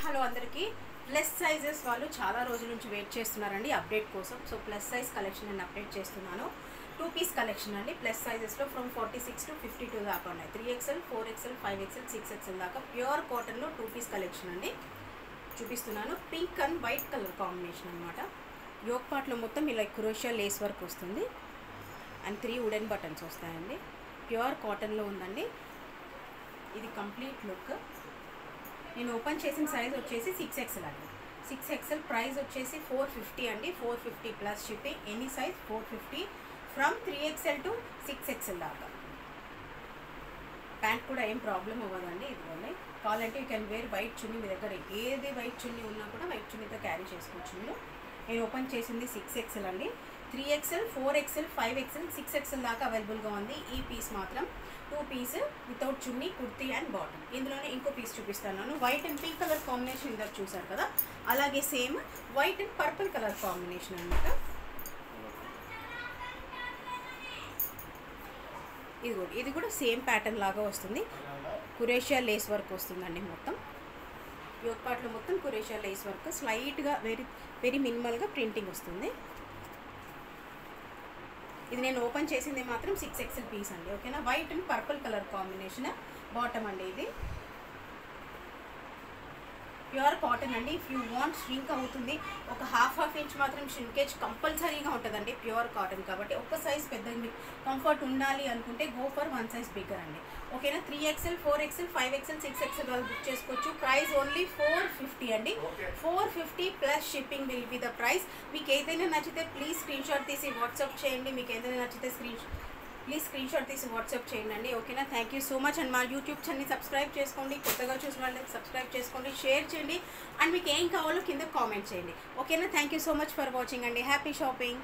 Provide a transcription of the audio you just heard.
Hello అందరికీ plus sizes వాళ్ళు చాలా రోజుల నుంచి వెయిట్ చేస్తున్నారండి అప్డేట్ కోసం. సో ప్లస్ సైజ్ కలెక్షన్ నేను అప్డేట్ చేస్తున్నాను. 2 పీస్ కలెక్షన్ అండి. ప్లస్ సైజెస్లో ఫ్రమ్ 46 to 52 దాకా ఉన్నాయి. 3XL, 4XL, 5XL, 6XL దాకా ప్యూర్ కాటన్లో 2 పీస్ కలెక్షన్ అండి చూపిస్తున్నాను. Pink and white colour combination అనమాట. యోక్ పార్ట్లో మొత్తం ఇలా క్రోషియా లేస్ వర్క్ వస్తుంది అండ్ 3 వుడెన్ బటన్స్ వస్తాయండి. ప్యూర్ కాటన్లో ఉందండి. ఇది కంప్లీట్ లుక్. నేను ఓపెన్ చేసిన సైజ్ వచ్చేసి 6XL అండి. 6XL ప్రైస్ వచ్చేసి 450 అండి. 450 plus shipping. Any size 450 from 3XL to 6XL దాకా. ప్యాంట్ కూడా ఏం ప్రాబ్లం అవ్వదండి. ఇదిగోండి, కావాలంటే యూ కెన్ వేర్ వైట్ చున్నీ. మీ దగ్గర ఏది వైట్ చున్నీ ఉన్నా కూడా వైట్ చున్నీతో క్యారీ చేసుకోవచ్చు మీరు. నేను ఓపెన్ చేసింది 6XL అండి. 3XL, 4XL, 5XL, 6XL దాకా అవైలబుల్గా ఉంది. ఈ పీస్ మాత్రం 2 పీస్ వితౌట్ చున్నీ, కుర్తీ అండ్ బాటమ్. ఇందులోనే ఇంకో పీస్ చూపిస్తాను. White and pink colour combination ఇందాక చూసారు కదా, అలాగే same white and purple colour combination అనమాట. ఇది కూడా సేమ్ ప్యాటర్న్ లాగా వస్తుంది. కురేషియా లేస్ వర్క్ వస్తుందండి. మొత్తం యోక్ పార్ట్లో మొత్తం కురేషియా లేస్ వర్క్, స్లైట్గా వెరీ మినిమల్గా ప్రింటింగ్ వస్తుంది. ఇది నేను ఓపెన్ చేసింది మాత్రం 6XL పీస్ అండి. ఓకేనా. White and purple colour combination bottom అండి. ఇది ప్యూర్ కాటన్ అండి. ఇఫ్ యూ వాంట్ ష్రింక్ అవుతుంది, ఒక హాఫ్ ఇంచ్ మాత్రం ష్రింకేజ్ కంపల్సరీగా ఉంటుందండి. ప్యూర్ కాటన్ కాబట్టి ఒక్క సైజ్ పెద్ద కంఫర్ట్ ఉండాలి అనుకుంటే గో ఫర్ 1 సైజ్ బిగ్గర్ అండి. ఓకేనా. 3XL, 4XL, 5XL, 6XL వాళ్ళు బుక్ చేసుకోవచ్చు. ప్రైస్ ఓన్లీ 450 అండి. 450 plus shipping will be the price. మీకు ఏదైనా నచ్చితే ప్లీజ్ స్క్రీన్ షాట్ తీసి వాట్సాప్ చేయండి. మీకు ఏదైనా నచ్చితే ప్లీజ్ స్క్రీన్ షాట్ తీసి వాట్సాప్ చేయండి. ఓకేనా. Thank you so much. And మా యూట్యూబ్ ఛానల్ని సబ్స్క్రైబ్ చేసుకోండి. కొత్తగా చూసిన వాళ్ళకి సబ్స్క్రైబ్ చేసుకోండి, షేర్ చేయండి అండ్ మీకు ఏం కావాలో కింద కామెంట్ చేయండి. ఓకేనా. Thank you so much for watching అండి. Happy shopping.